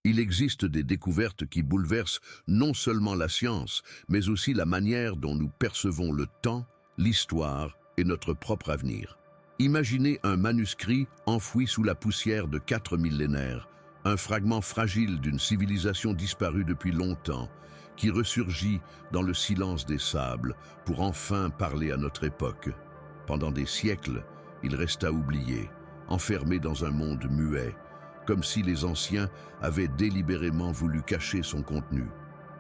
Il existe des découvertes qui bouleversent non seulement la science, mais aussi la manière dont nous percevons le temps, l'histoire et notre propre avenir. Imaginez un manuscrit enfoui sous la poussière de 4 millénaires, un fragment fragile d'une civilisation disparue depuis longtemps, qui ressurgit dans le silence des sables pour enfin parler à notre époque. Pendant des siècles, il resta oublié, enfermé dans un monde muet, comme si les anciens avaient délibérément voulu cacher son contenu.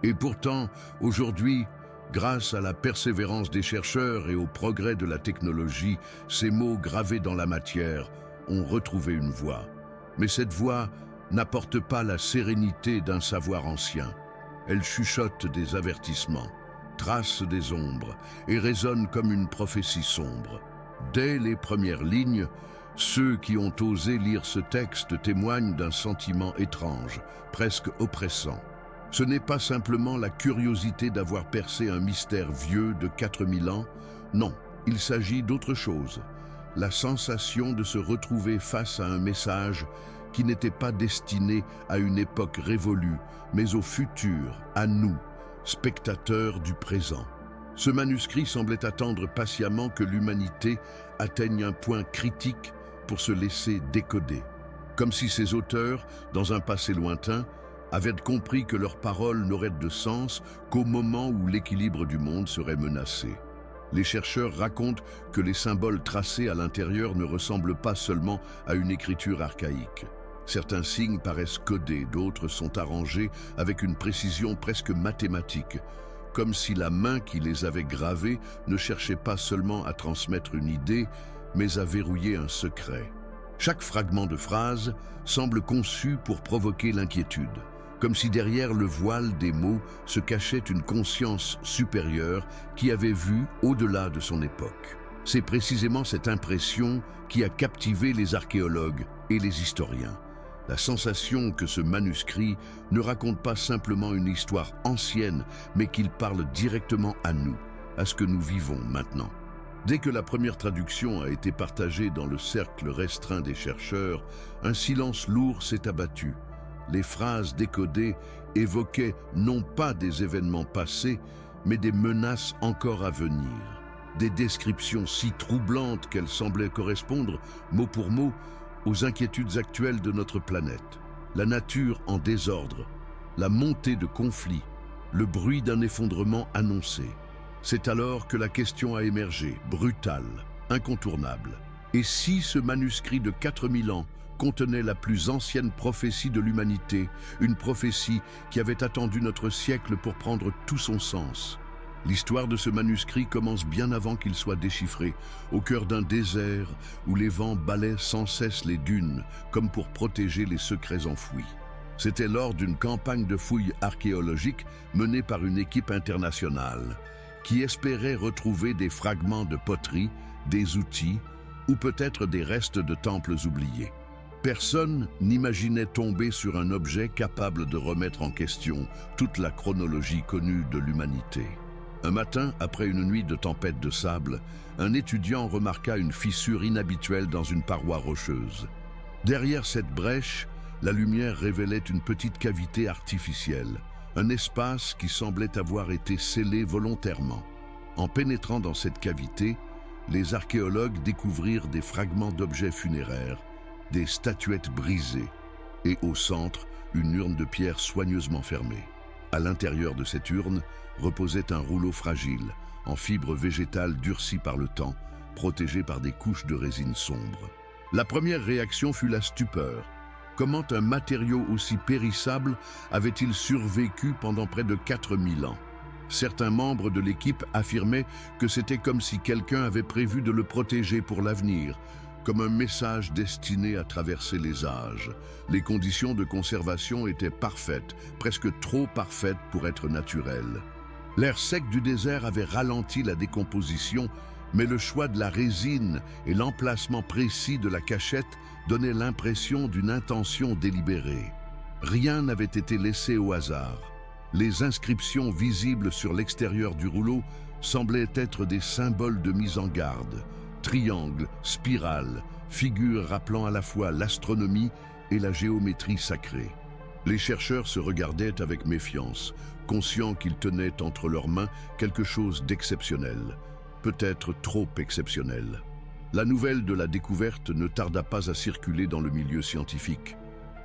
Et pourtant, aujourd'hui, grâce à la persévérance des chercheurs et au progrès de la technologie, ces mots gravés dans la matière ont retrouvé une voix. Mais cette voix n'apporte pas la sérénité d'un savoir ancien. Elle chuchote des avertissements, trace des ombres et résonne comme une prophétie sombre. Dès les premières lignes, ceux qui ont osé lire ce texte témoignent d'un sentiment étrange, presque oppressant. Ce n'est pas simplement la curiosité d'avoir percé un mystère vieux de 4000 ans, non, il s'agit d'autre chose. La sensation de se retrouver face à un message qui n'était pas destiné à une époque révolue, mais au futur, à nous, spectateurs du présent. Ce manuscrit semblait attendre patiemment que l'humanité atteigne un point critique pour se laisser décoder. Comme si ces auteurs, dans un passé lointain, avaient compris que leurs paroles n'auraient de sens qu'au moment où l'équilibre du monde serait menacé. Les chercheurs racontent que les symboles tracés à l'intérieur ne ressemblent pas seulement à une écriture archaïque. Certains signes paraissent codés, d'autres sont arrangés avec une précision presque mathématique, comme si la main qui les avait gravés ne cherchait pas seulement à transmettre une idée, mais à verrouiller un secret. Chaque fragment de phrase semble conçu pour provoquer l'inquiétude, comme si derrière le voile des mots se cachait une conscience supérieure qui avait vu au-delà de son époque. C'est précisément cette impression qui a captivé les archéologues et les historiens. La sensation que ce manuscrit ne raconte pas simplement une histoire ancienne, mais qu'il parle directement à nous, à ce que nous vivons maintenant. Dès que la première traduction a été partagée dans le cercle restreint des chercheurs, un silence lourd s'est abattu. Les phrases décodées évoquaient non pas des événements passés, mais des menaces encore à venir. Des descriptions si troublantes qu'elles semblaient correspondre, mot pour mot, aux inquiétudes actuelles de notre planète. La nature en désordre, la montée de conflits, le bruit d'un effondrement annoncé. C'est alors que la question a émergé, brutale, incontournable. Et si ce manuscrit de 4000 ans contenait la plus ancienne prophétie de l'humanité, une prophétie qui avait attendu notre siècle pour prendre tout son sens? L'histoire de ce manuscrit commence bien avant qu'il soit déchiffré, au cœur d'un désert où les vents balaient sans cesse les dunes, comme pour protéger les secrets enfouis. C'était lors d'une campagne de fouilles archéologiques menée par une équipe internationale, qui espérait retrouver des fragments de poterie, des outils, ou peut-être des restes de temples oubliés. Personne n'imaginait tomber sur un objet capable de remettre en question toute la chronologie connue de l'humanité. Un matin, après une nuit de tempête de sable, un étudiant remarqua une fissure inhabituelle dans une paroi rocheuse. Derrière cette brèche, la lumière révélait une petite cavité artificielle, un espace qui semblait avoir été scellé volontairement. En pénétrant dans cette cavité, les archéologues découvrirent des fragments d'objets funéraires, des statuettes brisées, et au centre, une urne de pierre soigneusement fermée. À l'intérieur de cette urne reposait un rouleau fragile, en fibres végétales durcies par le temps, protégé par des couches de résine sombre. La première réaction fut la stupeur. Comment un matériau aussi périssable avait-il survécu pendant près de 4000 ans? Certains membres de l'équipe affirmaient que c'était comme si quelqu'un avait prévu de le protéger pour l'avenir, comme un message destiné à traverser les âges. Les conditions de conservation étaient parfaites, presque trop parfaites pour être naturelles. L'air sec du désert avait ralenti la décomposition, mais le choix de la résine et l'emplacement précis de la cachette donnaient l'impression d'une intention délibérée. Rien n'avait été laissé au hasard. Les inscriptions visibles sur l'extérieur du rouleau semblaient être des symboles de mise en garde. Triangles, spirales, figures rappelant à la fois l'astronomie et la géométrie sacrée. Les chercheurs se regardaient avec méfiance, conscients qu'ils tenaient entre leurs mains quelque chose d'exceptionnel, peut-être trop exceptionnel. La nouvelle de la découverte ne tarda pas à circuler dans le milieu scientifique.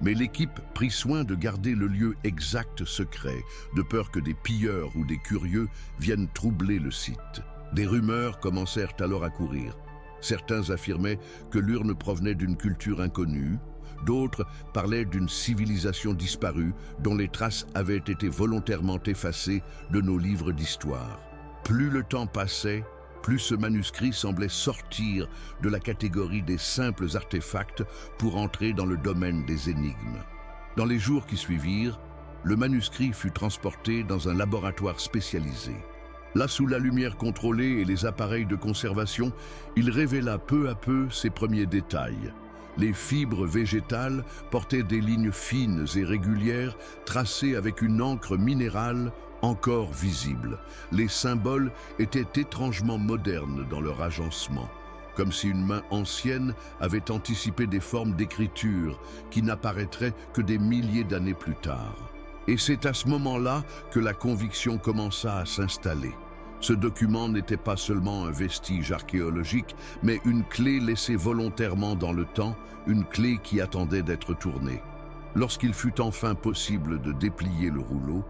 Mais l'équipe prit soin de garder le lieu exact secret, de peur que des pilleurs ou des curieux viennent troubler le site. Des rumeurs commencèrent alors à courir. Certains affirmaient que l'urne provenait d'une culture inconnue, d'autres parlaient d'une civilisation disparue dont les traces avaient été volontairement effacées de nos livres d'histoire. Plus le temps passait, plus ce manuscrit semblait sortir de la catégorie des simples artefacts pour entrer dans le domaine des énigmes. Dans les jours qui suivirent, le manuscrit fut transporté dans un laboratoire spécialisé. Là, sous la lumière contrôlée et les appareils de conservation, il révéla peu à peu ses premiers détails. Les fibres végétales portaient des lignes fines et régulières, tracées avec une encre minérale encore visible. Les symboles étaient étrangement modernes dans leur agencement, comme si une main ancienne avait anticipé des formes d'écriture qui n'apparaîtraient que des milliers d'années plus tard. Et c'est à ce moment-là que la conviction commença à s'installer. Ce document n'était pas seulement un vestige archéologique, mais une clé laissée volontairement dans le temps, une clé qui attendait d'être tournée. Lorsqu'il fut enfin possible de déplier le rouleau,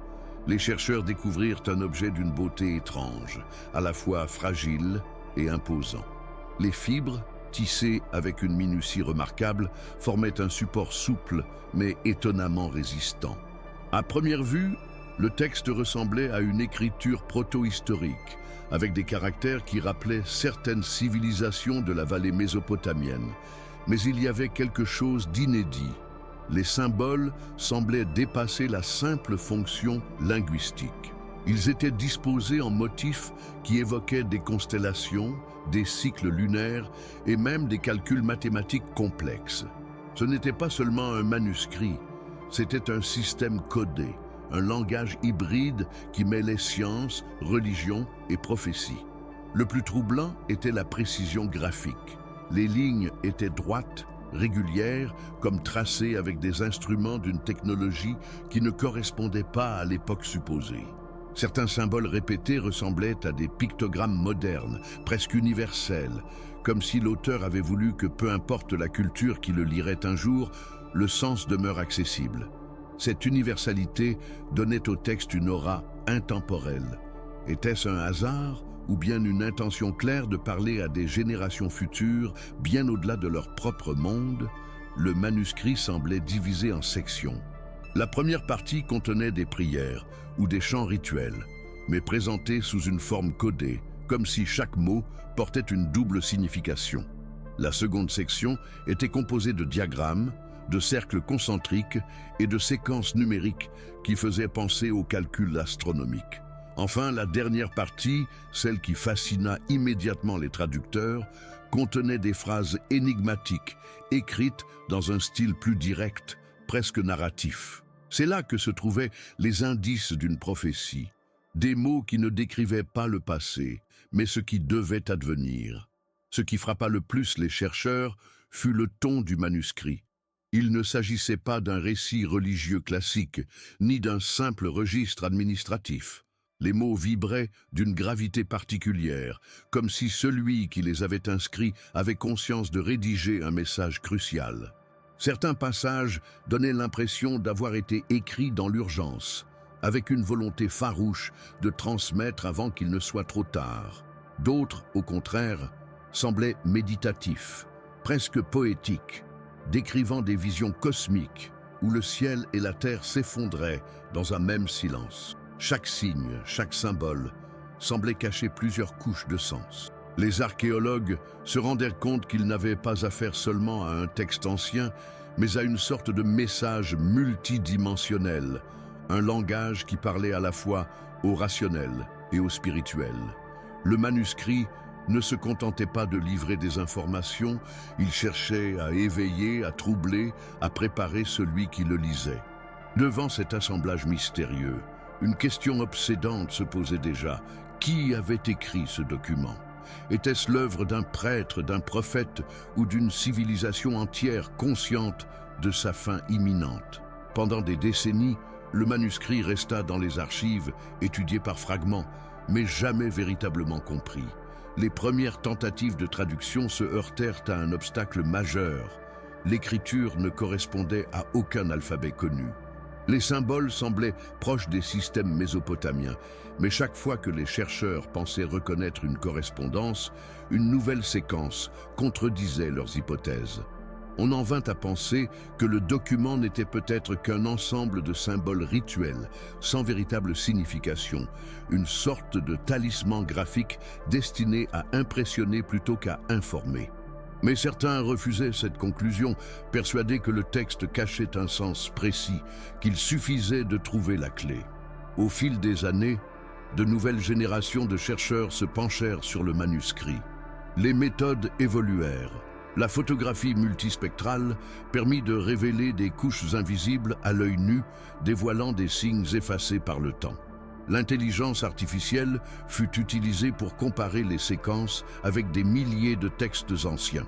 les chercheurs découvrirent un objet d'une beauté étrange, à la fois fragile et imposant. Les fibres, tissées avec une minutie remarquable, formaient un support souple mais étonnamment résistant. À première vue, le texte ressemblait à une écriture proto-historique, avec des caractères qui rappelaient certaines civilisations de la vallée mésopotamienne. Mais il y avait quelque chose d'inédit. Les symboles semblaient dépasser la simple fonction linguistique. Ils étaient disposés en motifs qui évoquaient des constellations, des cycles lunaires et même des calculs mathématiques complexes. Ce n'était pas seulement un manuscrit, c'était un système codé, un langage hybride qui mêlait science, religion et prophétie. Le plus troublant était la précision graphique. Les lignes étaient droites, régulières, comme tracées avec des instruments d'une technologie qui ne correspondait pas à l'époque supposée. Certains symboles répétés ressemblaient à des pictogrammes modernes, presque universels, comme si l'auteur avait voulu que peu importe la culture qui le lirait un jour, le sens demeure accessible. Cette universalité donnait au texte une aura intemporelle. Était-ce un hasard ou bien une intention claire de parler à des générations futures, bien au-delà de leur propre monde? Le manuscrit semblait divisé en sections. La première partie contenait des prières ou des chants rituels, mais présentés sous une forme codée, comme si chaque mot portait une double signification. La seconde section était composée de diagrammes, de cercles concentriques et de séquences numériques qui faisaient penser aux calculs astronomiques. Enfin, la dernière partie, celle qui fascina immédiatement les traducteurs, contenait des phrases énigmatiques, écrites dans un style plus direct, presque narratif. C'est là que se trouvaient les indices d'une prophétie, des mots qui ne décrivaient pas le passé, mais ce qui devait advenir. Ce qui frappa le plus les chercheurs fut le ton du manuscrit. Il ne s'agissait pas d'un récit religieux classique, ni d'un simple registre administratif. Les mots vibraient d'une gravité particulière, comme si celui qui les avait inscrits avait conscience de rédiger un message crucial. Certains passages donnaient l'impression d'avoir été écrits dans l'urgence, avec une volonté farouche de transmettre avant qu'il ne soit trop tard. D'autres, au contraire, semblaient méditatifs, presque poétiques, décrivant des visions cosmiques où le ciel et la terre s'effondraient dans un même silence. Chaque signe, chaque symbole semblait cacher plusieurs couches de sens. Les archéologues se rendirent compte qu'ils n'avaient pas affaire seulement à un texte ancien, mais à une sorte de message multidimensionnel, un langage qui parlait à la fois au rationnel et au spirituel. Le manuscrit ne se contentait pas de livrer des informations, il cherchait à éveiller, à troubler, à préparer celui qui le lisait. Devant cet assemblage mystérieux, une question obsédante se posait déjà. Qui avait écrit ce document? Était-ce l'œuvre d'un prêtre, d'un prophète ou d'une civilisation entière consciente de sa fin imminente? Pendant des décennies, le manuscrit resta dans les archives, étudié par fragments, mais jamais véritablement compris. Les premières tentatives de traduction se heurtèrent à un obstacle majeur. L'écriture ne correspondait à aucun alphabet connu. Les symboles semblaient proches des systèmes mésopotamiens, mais chaque fois que les chercheurs pensaient reconnaître une correspondance, une nouvelle séquence contredisait leurs hypothèses. On en vint à penser que le document n'était peut-être qu'un ensemble de symboles rituels, sans véritable signification, une sorte de talisman graphique destiné à impressionner plutôt qu'à informer. Mais certains refusaient cette conclusion, persuadés que le texte cachait un sens précis, qu'il suffisait de trouver la clé. Au fil des années, de nouvelles générations de chercheurs se penchèrent sur le manuscrit. Les méthodes évoluèrent. La photographie multispectrale permit de révéler des couches invisibles à l'œil nu, dévoilant des signes effacés par le temps. L'intelligence artificielle fut utilisée pour comparer les séquences avec des milliers de textes anciens.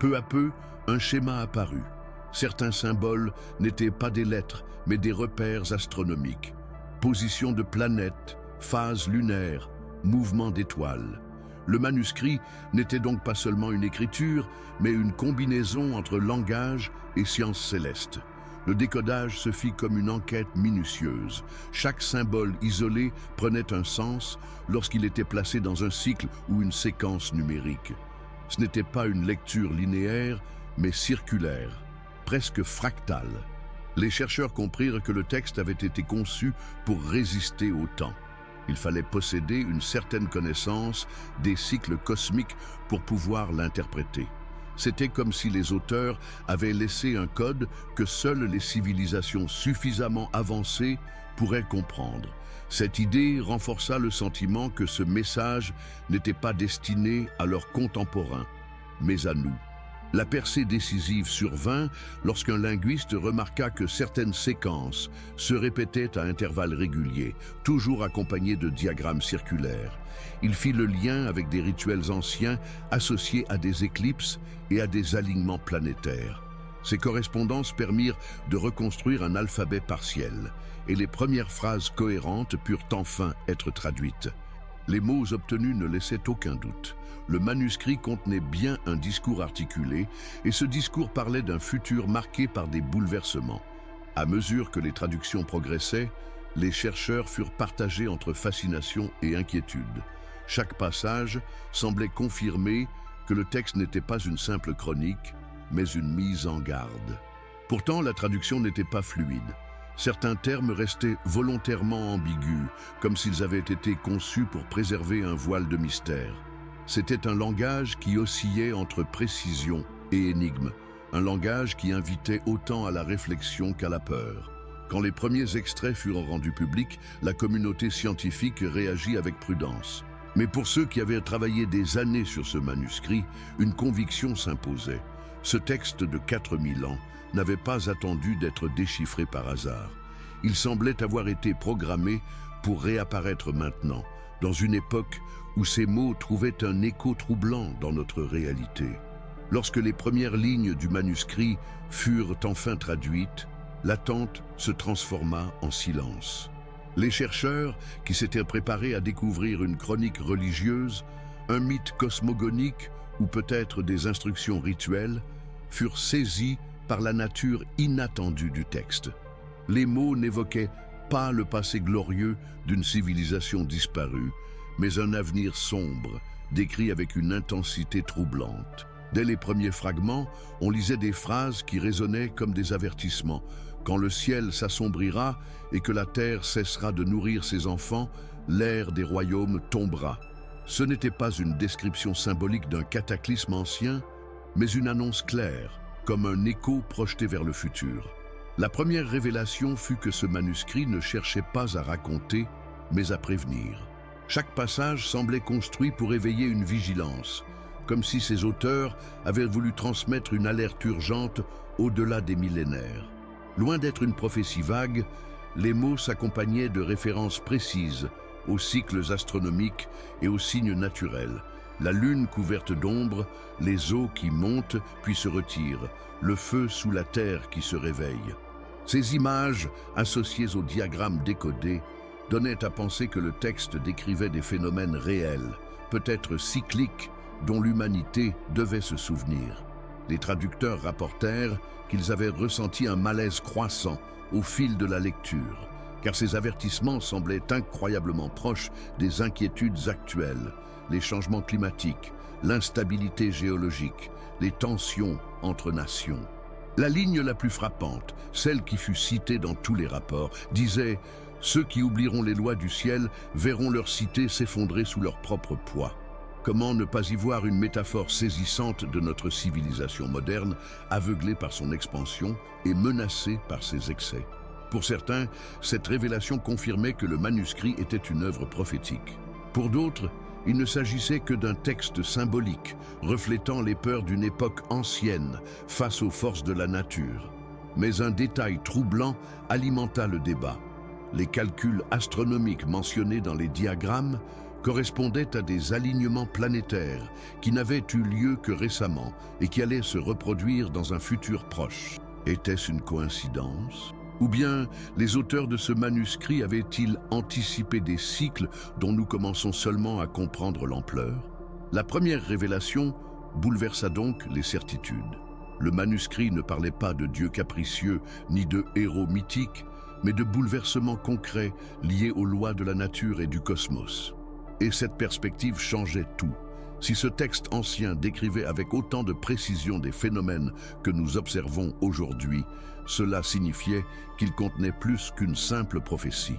Peu à peu, un schéma apparut. Certains symboles n'étaient pas des lettres, mais des repères astronomiques. Position de planètes, phases lunaires, mouvements d'étoiles. Le manuscrit n'était donc pas seulement une écriture, mais une combinaison entre langage et sciences célestes. Le décodage se fit comme une enquête minutieuse. Chaque symbole isolé prenait un sens lorsqu'il était placé dans un cycle ou une séquence numérique. Ce n'était pas une lecture linéaire, mais circulaire, presque fractale. Les chercheurs comprirent que le texte avait été conçu pour résister au temps. Il fallait posséder une certaine connaissance des cycles cosmiques pour pouvoir l'interpréter. C'était comme si les auteurs avaient laissé un code que seules les civilisations suffisamment avancées pourraient comprendre. Cette idée renforça le sentiment que ce message n'était pas destiné à leurs contemporains, mais à nous. La percée décisive survint lorsqu'un linguiste remarqua que certaines séquences se répétaient à intervalles réguliers, toujours accompagnées de diagrammes circulaires. Il fit le lien avec des rituels anciens associés à des éclipses et à des alignements planétaires. Ces correspondances permirent de reconstruire un alphabet partiel, et les premières phrases cohérentes purent enfin être traduites. Les mots obtenus ne laissaient aucun doute. Le manuscrit contenait bien un discours articulé, et ce discours parlait d'un futur marqué par des bouleversements. À mesure que les traductions progressaient, les chercheurs furent partagés entre fascination et inquiétude. Chaque passage semblait confirmer que le texte n'était pas une simple chronique, mais une mise en garde. Pourtant, la traduction n'était pas fluide. Certains termes restaient volontairement ambigus, comme s'ils avaient été conçus pour préserver un voile de mystère. C'était un langage qui oscillait entre précision et énigme, un langage qui invitait autant à la réflexion qu'à la peur. Quand les premiers extraits furent rendus publics, la communauté scientifique réagit avec prudence. Mais pour ceux qui avaient travaillé des années sur ce manuscrit, une conviction s'imposait. Ce texte de 4000 ans n'avait pas attendu d'être déchiffré par hasard. Il semblait avoir été programmé pour réapparaître maintenant, dans une époque où ces mots trouvaient un écho troublant dans notre réalité. Lorsque les premières lignes du manuscrit furent enfin traduites, l'attente se transforma en silence. Les chercheurs, qui s'étaient préparés à découvrir une chronique religieuse, un mythe cosmogonique ou peut-être des instructions rituelles, furent saisis par la nature inattendue du texte. Les mots n'évoquaient pas le passé glorieux d'une civilisation disparue, mais un avenir sombre, décrit avec une intensité troublante. Dès les premiers fragments, on lisait des phrases qui résonnaient comme des avertissements. Quand le ciel s'assombrira et que la terre cessera de nourrir ses enfants, l'ère des royaumes tombera. Ce n'était pas une description symbolique d'un cataclysme ancien, mais une annonce claire, comme un écho projeté vers le futur. La première révélation fut que ce manuscrit ne cherchait pas à raconter, mais à prévenir. Chaque passage semblait construit pour éveiller une vigilance, comme si ses auteurs avaient voulu transmettre une alerte urgente au-delà des millénaires. Loin d'être une prophétie vague, les mots s'accompagnaient de références précises aux cycles astronomiques et aux signes naturels. La lune couverte d'ombre, les eaux qui montent puis se retirent, le feu sous la terre qui se réveille. Ces images, associées aux diagrammes décodés, donnaient à penser que le texte décrivait des phénomènes réels, peut-être cycliques, dont l'humanité devait se souvenir. Les traducteurs rapportèrent qu'ils avaient ressenti un malaise croissant au fil de la lecture, car ces avertissements semblaient incroyablement proches des inquiétudes actuelles, les changements climatiques, l'instabilité géologique, les tensions entre nations. La ligne la plus frappante, celle qui fut citée dans tous les rapports, disait « Ceux qui oublieront les lois du ciel verront leur cité s'effondrer sous leur propre poids ». Comment ne pas y voir une métaphore saisissante de notre civilisation moderne, aveuglée par son expansion et menacée par ses excès? Pour certains, cette révélation confirmait que le manuscrit était une œuvre prophétique. Pour d'autres, il ne s'agissait que d'un texte symbolique, reflétant les peurs d'une époque ancienne face aux forces de la nature. Mais un détail troublant alimenta le débat. Les calculs astronomiques mentionnés dans les diagrammes correspondaient à des alignements planétaires qui n'avaient eu lieu que récemment et qui allaient se reproduire dans un futur proche. Était-ce une coïncidence ? Ou bien les auteurs de ce manuscrit avaient-ils anticipé des cycles dont nous commençons seulement à comprendre l'ampleur? La première révélation bouleversa donc les certitudes. Le manuscrit ne parlait pas de dieux capricieux ni de héros mythiques, mais de bouleversements concrets liés aux lois de la nature et du cosmos. Et cette perspective changeait tout. Si ce texte ancien décrivait avec autant de précision des phénomènes que nous observons aujourd'hui, cela signifiait qu'il contenait plus qu'une simple prophétie.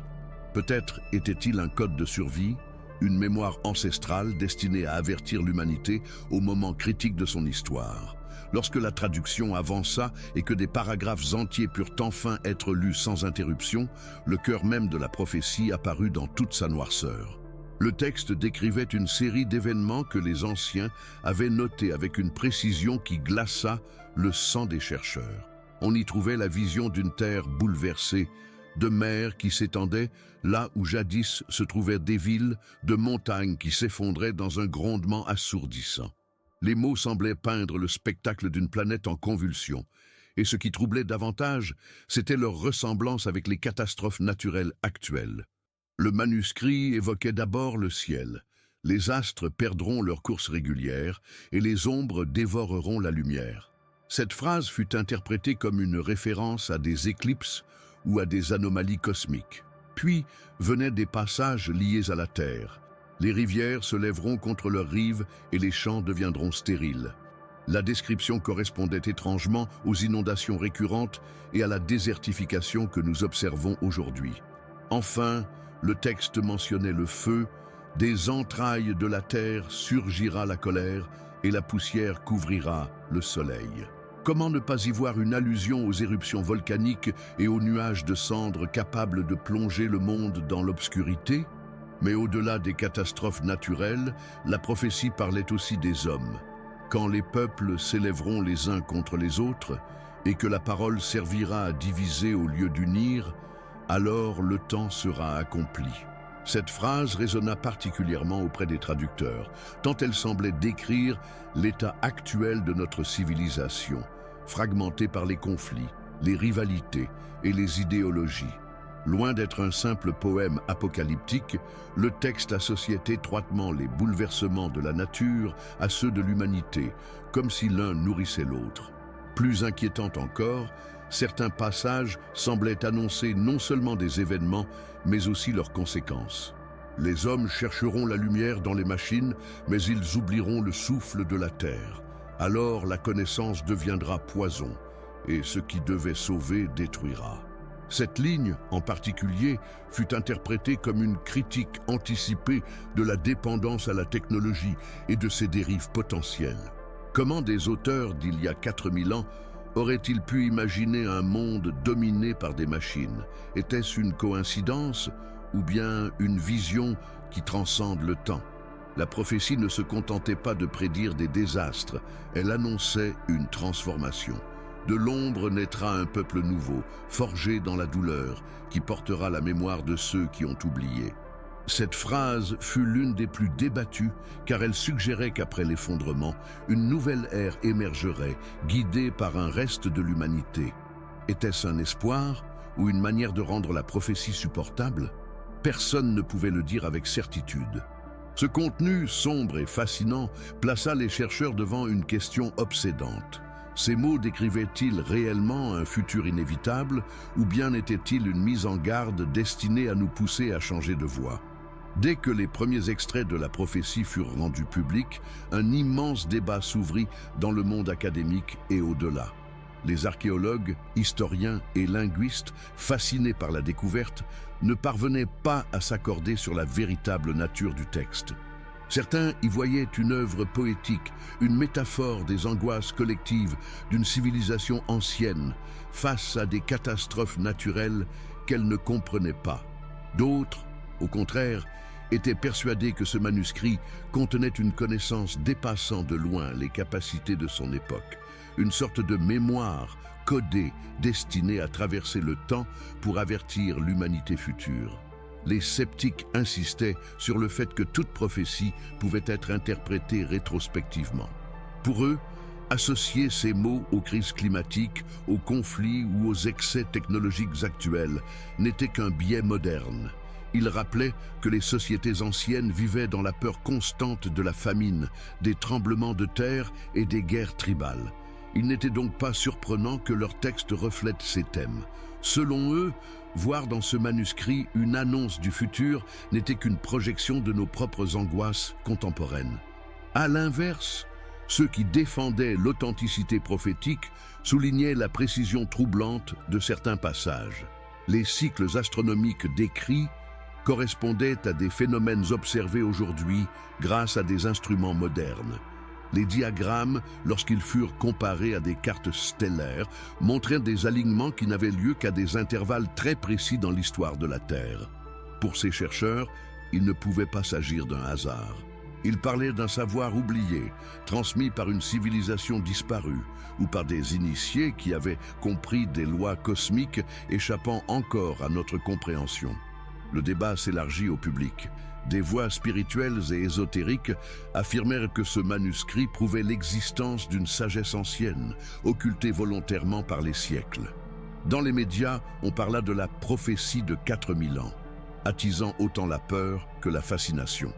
Peut-être était-il un code de survie, une mémoire ancestrale destinée à avertir l'humanité au moment critique de son histoire. Lorsque la traduction avança et que des paragraphes entiers purent enfin être lus sans interruption, le cœur même de la prophétie apparut dans toute sa noirceur. Le texte décrivait une série d'événements que les anciens avaient notés avec une précision qui glaça le sang des chercheurs. On y trouvait la vision d'une terre bouleversée, de mers qui s'étendaient là où jadis se trouvaient des villes, de montagnes qui s'effondraient dans un grondement assourdissant. Les mots semblaient peindre le spectacle d'une planète en convulsion, et ce qui troublait davantage, c'était leur ressemblance avec les catastrophes naturelles actuelles. Le manuscrit évoquait d'abord le ciel. Les astres perdront leur course régulière et les ombres dévoreront la lumière. Cette phrase fut interprétée comme une référence à des éclipses ou à des anomalies cosmiques. Puis venaient des passages liés à la terre. Les rivières se lèveront contre leurs rives et les champs deviendront stériles. La description correspondait étrangement aux inondations récurrentes et à la désertification que nous observons aujourd'hui. Enfin, le texte mentionnait le feu, des entrailles de la terre surgira la colère et la poussière couvrira le soleil. Comment ne pas y voir une allusion aux éruptions volcaniques et aux nuages de cendres capables de plonger le monde dans l'obscurité? Mais au-delà des catastrophes naturelles, la prophétie parlait aussi des hommes. Quand les peuples s'élèveront les uns contre les autres et que la parole servira à diviser au lieu d'unir, alors le temps sera accompli. Cette phrase résonna particulièrement auprès des traducteurs, tant elle semblait décrire l'état actuel de notre civilisation, fragmentée par les conflits, les rivalités et les idéologies. Loin d'être un simple poème apocalyptique, le texte associait étroitement les bouleversements de la nature à ceux de l'humanité, comme si l'un nourrissait l'autre. Plus inquiétant encore, certains passages semblaient annoncer non seulement des événements, mais aussi leurs conséquences. Les hommes chercheront la lumière dans les machines, mais ils oublieront le souffle de la terre. Alors la connaissance deviendra poison, et ce qui devait sauver détruira. Cette ligne, en particulier, fut interprétée comme une critique anticipée de la dépendance à la technologie et de ses dérives potentielles. Comment des auteurs d'il y a 4000 ans auraient-ils pu imaginer un monde dominé par des machines? Était-ce une coïncidence ou bien une vision qui transcende le temps? La prophétie ne se contentait pas de prédire des désastres, elle annonçait une transformation. De l'ombre naîtra un peuple nouveau, forgé dans la douleur, qui portera la mémoire de ceux qui ont oublié. Cette phrase fut l'une des plus débattues, car elle suggérait qu'après l'effondrement, une nouvelle ère émergerait, guidée par un reste de l'humanité. Était-ce un espoir ou une manière de rendre la prophétie supportable? Personne ne pouvait le dire avec certitude. Ce contenu sombre et fascinant plaça les chercheurs devant une question obsédante. Ces mots décrivaient-ils réellement un futur inévitable ou bien étaient-ils une mise en garde destinée à nous pousser à changer de voie? Dès que les premiers extraits de la prophétie furent rendus publics, un immense débat s'ouvrit dans le monde académique et au-delà. Les archéologues, historiens et linguistes, fascinés par la découverte, ne parvenaient pas à s'accorder sur la véritable nature du texte. Certains y voyaient une œuvre poétique, une métaphore des angoisses collectives d'une civilisation ancienne face à des catastrophes naturelles qu'elle ne comprenait pas. D'autres, au contraire, étaient persuadés que ce manuscrit contenait une connaissance dépassant de loin les capacités de son époque, une sorte de mémoire codée destinée à traverser le temps pour avertir l'humanité future. Les sceptiques insistaient sur le fait que toute prophétie pouvait être interprétée rétrospectivement. Pour eux, associer ces mots aux crises climatiques, aux conflits ou aux excès technologiques actuels n'était qu'un biais moderne. Ils rappelaient que les sociétés anciennes vivaient dans la peur constante de la famine, des tremblements de terre et des guerres tribales. Il n'était donc pas surprenant que leur texte reflète ces thèmes. Selon eux, voir dans ce manuscrit une annonce du futur n'était qu'une projection de nos propres angoisses contemporaines. À l'inverse, ceux qui défendaient l'authenticité prophétique soulignaient la précision troublante de certains passages. Les cycles astronomiques décrits correspondaient à des phénomènes observés aujourd'hui grâce à des instruments modernes. Les diagrammes, lorsqu'ils furent comparés à des cartes stellaires, montraient des alignements qui n'avaient lieu qu'à des intervalles très précis dans l'histoire de la Terre. Pour ces chercheurs, il ne pouvait pas s'agir d'un hasard. Ils parlaient d'un savoir oublié, transmis par une civilisation disparue, ou par des initiés qui avaient compris des lois cosmiques échappant encore à notre compréhension. Le débat s'élargit au public. Des voix spirituelles et ésotériques affirmèrent que ce manuscrit prouvait l'existence d'une sagesse ancienne, occultée volontairement par les siècles. Dans les médias, on parla de la prophétie de 4000 ans, attisant autant la peur que la fascination.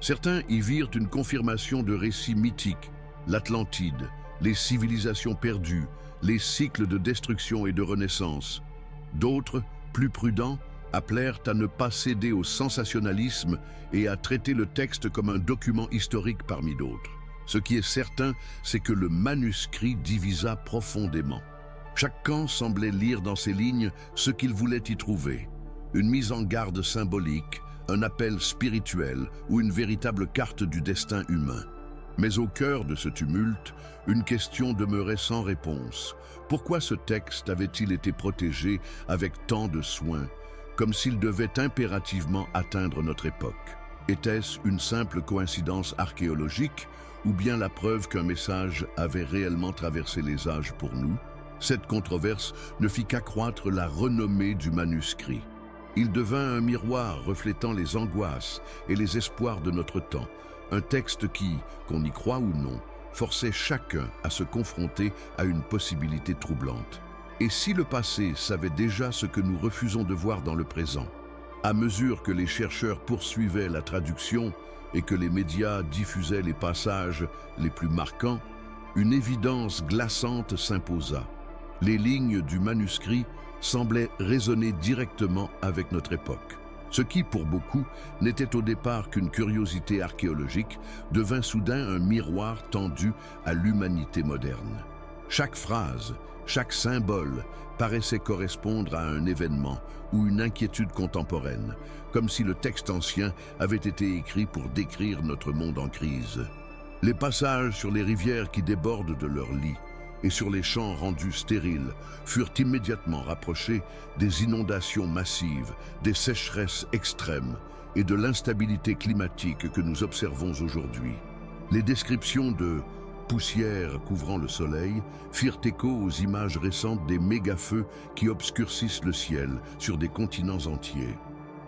Certains y virent une confirmation de récits mythiques, l'Atlantide, les civilisations perdues, les cycles de destruction et de renaissance. D'autres, plus prudents, appelèrent à ne pas céder au sensationnalisme et à traiter le texte comme un document historique parmi d'autres. Ce qui est certain, c'est que le manuscrit divisa profondément. Chaque camp semblait lire dans ces lignes ce qu'il voulait y trouver. Une mise en garde symbolique, un appel spirituel ou une véritable carte du destin humain. Mais au cœur de ce tumulte, une question demeurait sans réponse. Pourquoi ce texte avait-il été protégé avec tant de soin, comme s'il devait impérativement atteindre notre époque? Était-ce une simple coïncidence archéologique ou bien la preuve qu'un message avait réellement traversé les âges pour nous? Cette controverse ne fit qu'accroître la renommée du manuscrit. Il devint un miroir reflétant les angoisses et les espoirs de notre temps, un texte qui, qu'on y croit ou non, forçait chacun à se confronter à une possibilité troublante. Et si le passé savait déjà ce que nous refusons de voir dans le présent? À mesure que les chercheurs poursuivaient la traduction et que les médias diffusaient les passages les plus marquants, une évidence glaçante s'imposa. Les lignes du manuscrit semblaient résonner directement avec notre époque. Ce qui, pour beaucoup, n'était au départ qu'une curiosité archéologique, devint soudain un miroir tendu à l'humanité moderne. Chaque phrase, chaque symbole paraissait correspondre à un événement ou une inquiétude contemporaine, comme si le texte ancien avait été écrit pour décrire notre monde en crise. Les passages sur les rivières qui débordent de leurs lits et sur les champs rendus stériles furent immédiatement rapprochés des inondations massives, des sécheresses extrêmes et de l'instabilité climatique que nous observons aujourd'hui. Les descriptions de poussière couvrant le soleil firent écho aux images récentes des méga-feux qui obscurcissent le ciel sur des continents entiers.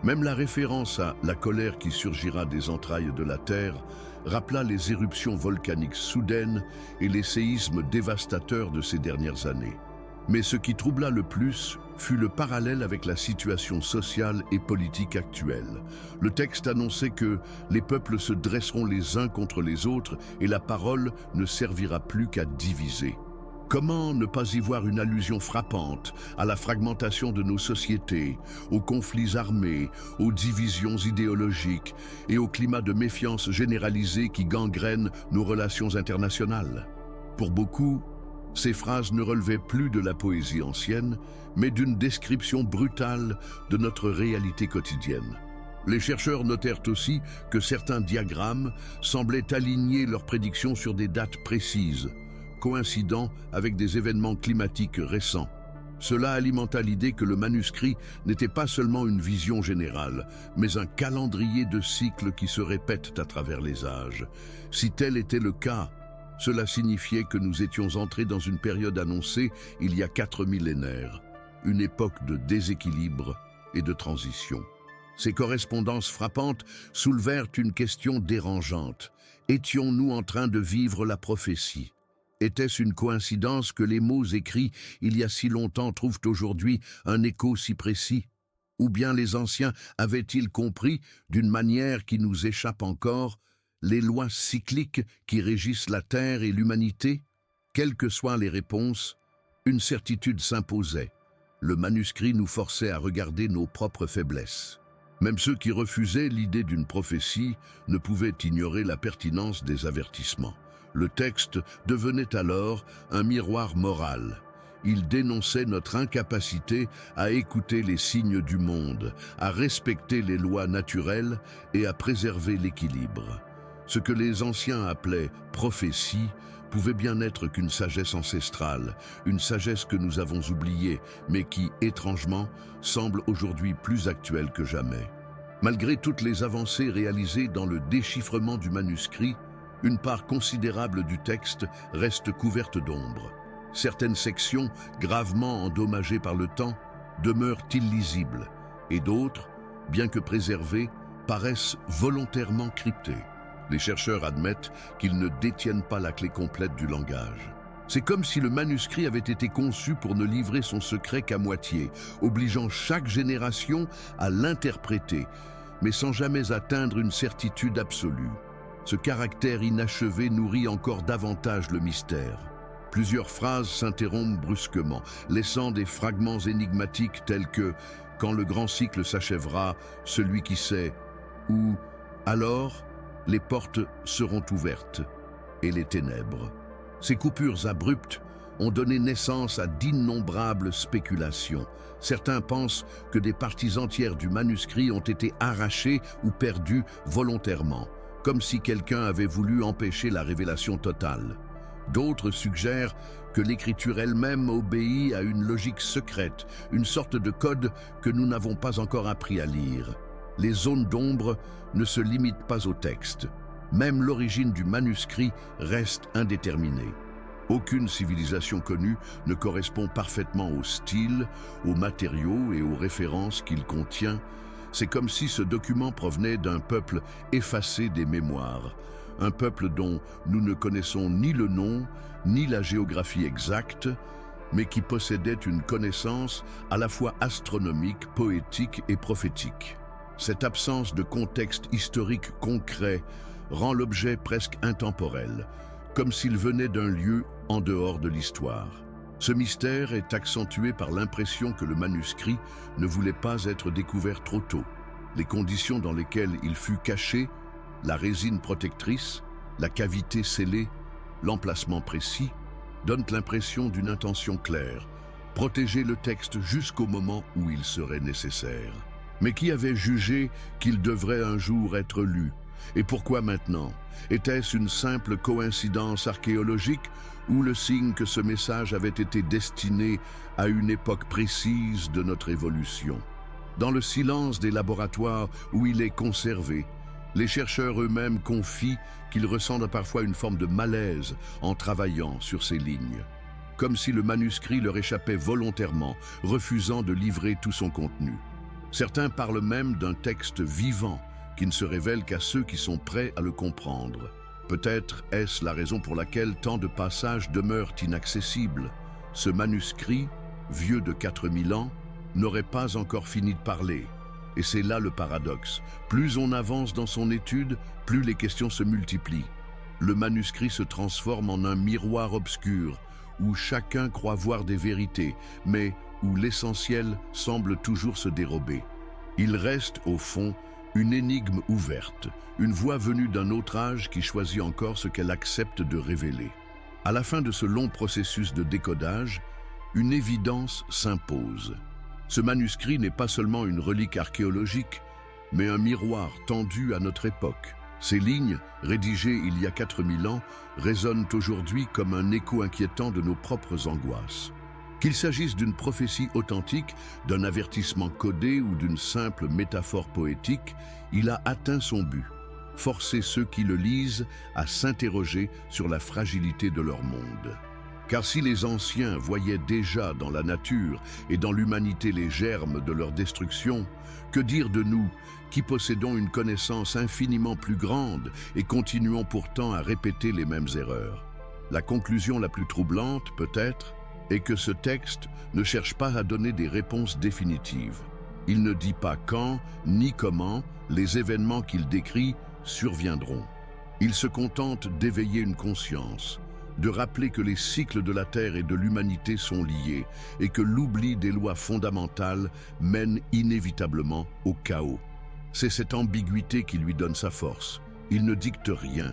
Même la référence à la colère qui surgira des entrailles de la Terre rappela les éruptions volcaniques soudaines et les séismes dévastateurs de ces dernières années. Mais ce qui troubla le plus fut le parallèle avec la situation sociale et politique actuelle. Le texte annonçait que les peuples se dresseront les uns contre les autres et la parole ne servira plus qu'à diviser. Comment ne pas y voir une allusion frappante à la fragmentation de nos sociétés, aux conflits armés, aux divisions idéologiques et au climat de méfiance généralisé qui gangrène nos relations internationales? Pour beaucoup, ces phrases ne relevaient plus de la poésie ancienne, mais d'une description brutale de notre réalité quotidienne. Les chercheurs notèrent aussi que certains diagrammes semblaient aligner leurs prédictions sur des dates précises, coïncidant avec des événements climatiques récents. Cela alimenta l'idée que le manuscrit n'était pas seulement une vision générale, mais un calendrier de cycles qui se répètent à travers les âges. Si tel était le cas, cela signifiait que nous étions entrés dans une période annoncée il y a 4 millénaires, une époque de déséquilibre et de transition. Ces correspondances frappantes soulevèrent une question dérangeante. Étions-nous en train de vivre la prophétie? Était-ce une coïncidence que les mots écrits il y a si longtemps trouvent aujourd'hui un écho si précis? Ou bien les anciens avaient-ils compris, d'une manière qui nous échappe encore, les lois cycliques qui régissent la Terre et l'humanité? Quelles que soient les réponses, une certitude s'imposait. Le manuscrit nous forçait à regarder nos propres faiblesses. Même ceux qui refusaient l'idée d'une prophétie ne pouvaient ignorer la pertinence des avertissements. Le texte devenait alors un miroir moral. Il dénonçait notre incapacité à écouter les signes du monde, à respecter les lois naturelles et à préserver l'équilibre. Ce que les anciens appelaient prophétie pouvait bien n'être qu'une sagesse ancestrale, une sagesse que nous avons oubliée, mais qui, étrangement, semble aujourd'hui plus actuelle que jamais. Malgré toutes les avancées réalisées dans le déchiffrement du manuscrit, une part considérable du texte reste couverte d'ombre. Certaines sections, gravement endommagées par le temps, demeurent illisibles, et d'autres, bien que préservées, paraissent volontairement cryptées. Les chercheurs admettent qu'ils ne détiennent pas la clé complète du langage. C'est comme si le manuscrit avait été conçu pour ne livrer son secret qu'à moitié, obligeant chaque génération à l'interpréter, mais sans jamais atteindre une certitude absolue. Ce caractère inachevé nourrit encore davantage le mystère. Plusieurs phrases s'interrompent brusquement, laissant des fragments énigmatiques tels que « Quand le grand cycle s'achèvera, celui qui sait » ou « Alors, les portes seront ouvertes » et les ténèbres. Ces coupures abruptes ont donné naissance à d'innombrables spéculations. Certains pensent que des parties entières du manuscrit ont été arrachées ou perdues volontairement, comme si quelqu'un avait voulu empêcher la révélation totale. D'autres suggèrent que l'écriture elle-même obéit à une logique secrète, une sorte de code que nous n'avons pas encore appris à lire. Les zones d'ombre ne se limitent pas au texte. Même l'origine du manuscrit reste indéterminée. Aucune civilisation connue ne correspond parfaitement au style, aux matériaux et aux références qu'il contient. C'est comme si ce document provenait d'un peuple effacé des mémoires, un peuple dont nous ne connaissons ni le nom, ni la géographie exacte, mais qui possédait une connaissance à la fois astronomique, poétique et prophétique. Cette absence de contexte historique concret rend l'objet presque intemporel, comme s'il venait d'un lieu en dehors de l'histoire. Ce mystère est accentué par l'impression que le manuscrit ne voulait pas être découvert trop tôt. Les conditions dans lesquelles il fut caché, la résine protectrice, la cavité scellée, l'emplacement précis, donnent l'impression d'une intention claire, protéger le texte jusqu'au moment où il serait nécessaire. Mais qui avait jugé qu'il devrait un jour être lu? Et pourquoi maintenant? Était-ce une simple coïncidence archéologique ou le signe que ce message avait été destiné à une époque précise de notre évolution? Dans le silence des laboratoires où il est conservé, les chercheurs eux-mêmes confient qu'ils ressentent parfois une forme de malaise en travaillant sur ces lignes, comme si le manuscrit leur échappait volontairement, refusant de livrer tout son contenu. Certains parlent même d'un texte vivant qui ne se révèle qu'à ceux qui sont prêts à le comprendre. Peut-être est-ce la raison pour laquelle tant de passages demeurent inaccessibles. Ce manuscrit vieux de 4000 ans, n'aurait pas encore fini de parler. Et c'est là le paradoxe. Plus on avance dans son étude, plus les questions se multiplient. Le manuscrit se transforme en un miroir obscur, où chacun croit voir des vérités, mais où l'essentiel semble toujours se dérober. Il reste, au fond, une énigme ouverte, une voix venue d'un autre âge qui choisit encore ce qu'elle accepte de révéler. À la fin de ce long processus de décodage, une évidence s'impose. Ce manuscrit n'est pas seulement une relique archéologique, mais un miroir tendu à notre époque. Ces lignes, rédigées il y a 4000 ans, résonnent aujourd'hui comme un écho inquiétant de nos propres angoisses. Qu'il s'agisse d'une prophétie authentique, d'un avertissement codé ou d'une simple métaphore poétique, il a atteint son but, forcer ceux qui le lisent à s'interroger sur la fragilité de leur monde. Car si les anciens voyaient déjà dans la nature et dans l'humanité les germes de leur destruction, que dire de nous, qui possédons une connaissance infiniment plus grande et continuons pourtant à répéter les mêmes erreurs? La conclusion la plus troublante, peut-être, est que ce texte ne cherche pas à donner des réponses définitives. Il ne dit pas quand, ni comment, les événements qu'il décrit surviendront. Il se contente d'éveiller une conscience, de rappeler que les cycles de la Terre et de l'humanité sont liés et que l'oubli des lois fondamentales mène inévitablement au chaos. C'est cette ambiguïté qui lui donne sa force. Il ne dicte rien,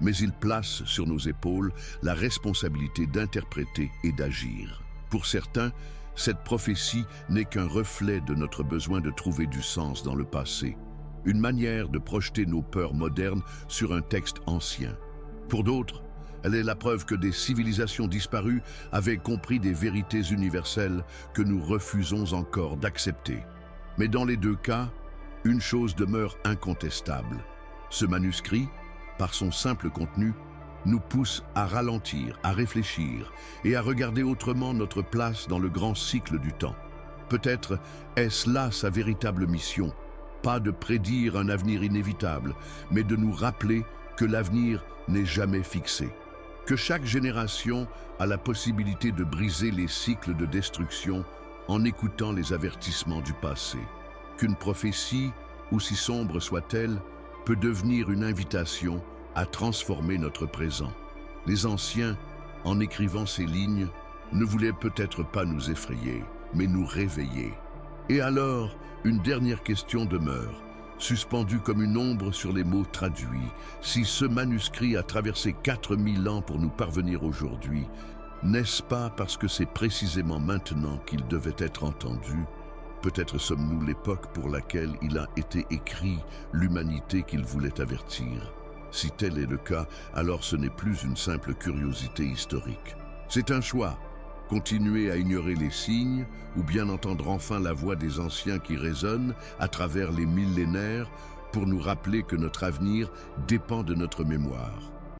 mais il place sur nos épaules la responsabilité d'interpréter et d'agir. Pour certains, cette prophétie n'est qu'un reflet de notre besoin de trouver du sens dans le passé, une manière de projeter nos peurs modernes sur un texte ancien. Pour d'autres, elle est la preuve que des civilisations disparues avaient compris des vérités universelles que nous refusons encore d'accepter. Mais dans les deux cas, une chose demeure incontestable. Ce manuscrit, par son simple contenu, nous pousse à ralentir, à réfléchir et à regarder autrement notre place dans le grand cycle du temps. Peut-être est-ce là sa véritable mission, pas de prédire un avenir inévitable, mais de nous rappeler que l'avenir n'est jamais fixé, que chaque génération a la possibilité de briser les cycles de destruction en écoutant les avertissements du passé, qu'une prophétie, aussi sombre soit-elle, peut devenir une invitation à transformer notre présent. Les anciens, en écrivant ces lignes, ne voulaient peut-être pas nous effrayer, mais nous réveiller. Et alors, une dernière question demeure, suspendue comme une ombre sur les mots traduits. Si ce manuscrit a traversé 4000 ans pour nous parvenir aujourd'hui, n'est-ce pas parce que c'est précisément maintenant qu'il devait être entendu? Peut-être sommes-nous l'époque pour laquelle il a été écrit, l'humanité qu'il voulait avertir. Si tel est le cas, alors ce n'est plus une simple curiosité historique. C'est un choix. Continuer à ignorer les signes ou bien entendre enfin la voix des anciens qui résonne à travers les millénaires pour nous rappeler que notre avenir dépend de notre mémoire.